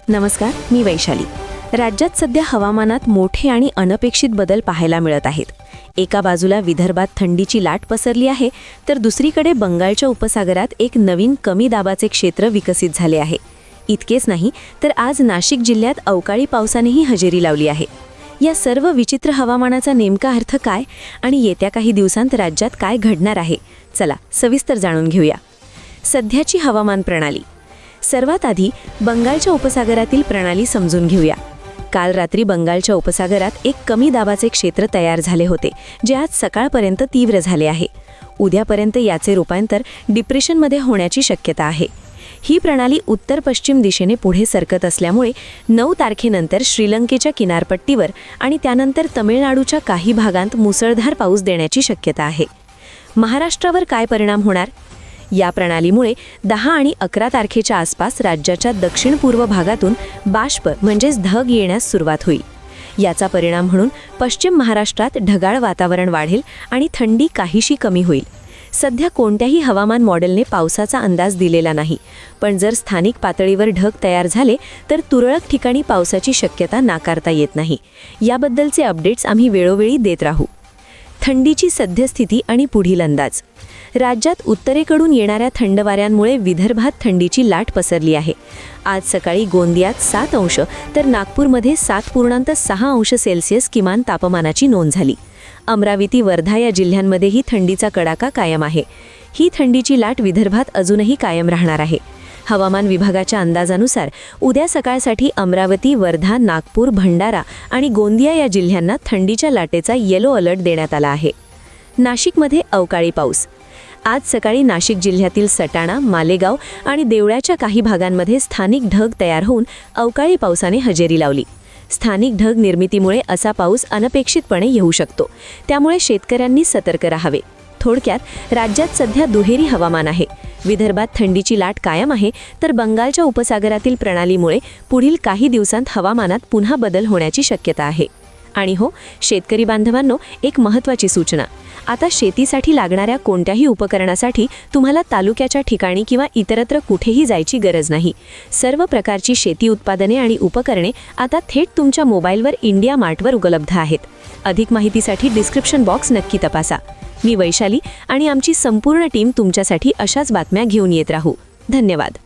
नमस्कार, मी वैशाली. राज्यात सध्या हवामानात मोठे आणि अनपेक्षित बदल पाहायला मिळत आहेत. एका बाजूला विदर्भात थंडीची लाट पसरली आहे, तर दुसरीकडे बंगालच्या उपसागरात एक नवीन कमी दाबाचे क्षेत्र विकसित झाले आहे. इतकेच नाही तर आज नाशिक जिल्ह्यात अवकाळी पावसानेही हजेरी लावली आहे. या सर्व विचित्र हवामानाचा नेमका अर्थ काय आणि येत्या काही दिवसांत राज्यात काय घडणार आहे, चला सविस्तर जाणून घेऊया. सध्याची हवामान प्रणाली. सर्वात आधी बंगालच्या उपसागरातील प्रणाली समजून घेऊया. काल रात्री बंगालच्या उपसागरात एक कमी दाबाचे क्षेत्र तयार झाले होते, जे आज सकाळपर्यंत तीव्र झाले आहे. उद्यापर्यंत याचे रूपांतर डिप्रेशनमध्ये होण्याची शक्यता आहे. ही प्रणाली उत्तर पश्चिम दिशेने पुढे सरकत असल्यामुळे 9 तारखेनंतर श्रीलंकेच्या किनारपट्टीवर आणि त्यानंतर तमिळनाडूच्या काही भागांत मुसळधार पाऊस देण्याची शक्यता आहे. महाराष्ट्रावर काय परिणाम होणार? या प्रणालीमुळे 10 आणि 11 तारखेच्या आसपास राज्याच्या दक्षिण पूर्व भागातून बाष्प म्हणजेच ढग येण्यास सुरुवात होईल. याचा परिणाम म्हणून पश्चिम महाराष्ट्रात ढगाळ वातावरण वाढेल आणि थंडी काहीशी कमी होईल. सध्या कोणत्याही हवामान मॉडेलने पावसाचा अंदाज दिलेला नाही, पण जर स्थानिक पातळीवर ढग तयार झाले तर तुरळक ठिकाणी पावसाची शक्यता नाकारता येत नाही. याबद्दलचे अपडेट्स आम्ही वेळोवेळी देत राहू. थंडीची सद्यस्थिती आणि पुढील अंदाज. राज्यात उत्तरेकडून येणाऱ्या थंड वाऱ्यांमुळे विदर्भात थंडीची लाट पसरली आहे. आज सकाळी गोंदियात 7 अंश तर नागपूरमध्ये 7.6 अंश सेल्सिअस किमान तापमानाची नोंद झाली. अमरावती, वर्धा या जिल्ह्यांमध्येही थंडीचा कडाका कायम आहे. ही थंडीची लाट विदर्भात अजूनही कायम राहणार आहे. हवामान विभागाच्या अंदाजानुसार उद्या सकाळसाठी अमरावती, वर्धा, नागपूर, भंडारा आणि गोंदिया या जिल्ह्यांना थंडीच्या लाटेचा येलो अलर्ट देण्यात आला आहे. नाशिकमध्ये अवकाळी पाऊस. आज सकाळी नाशिक जिल्ह्यातील सटाणा, मालेगाव आणि देवळाच्या काही भागांमध्ये स्थानिक ढग तयार होऊन अवकाळी पावसाने हजेरी लावली. स्थानिक ढग निर्मितीमुळे असा पाऊस अनपेक्षितपणे येऊ शकतो, त्यामुळे शेतकऱ्यांनी सतर्क राहावे. थोडक्यात राज्यात सध्या दुहेरी हवामान आहे. विदर्भात थंडीची लाट कायम आहे, तर बंगालच्या उपसागरातील प्रणालीमुळे पुढील काही दिवसांत हवामानात पुन्हा बदल होण्याची शक्यता आहे. आणि हो, शेतकरी बांधवांनो, एक महत्त्वाची सूचना. आता शेतीसाठी लागणाऱ्या कोणत्याही उपकरणासाठी तुम्हाला तालुक्याच्या ठिकाणी किंवा इतरत्र कुठेही जायची गरज नाही. सर्व प्रकारची शेती उत्पादने आणि उपकरणे आता थेट तुमच्या मोबाईलवर इंडिया मार्टवर उपलब्ध आहेत. अधिक माहितीसाठी डिस्क्रिप्शन बॉक्स नक्की तपासा. मी वैशाली आणि आमची संपूर्ण टीम तुमच्यासाठी अशाच बातम्या घेऊन येत राहू. धन्यवाद.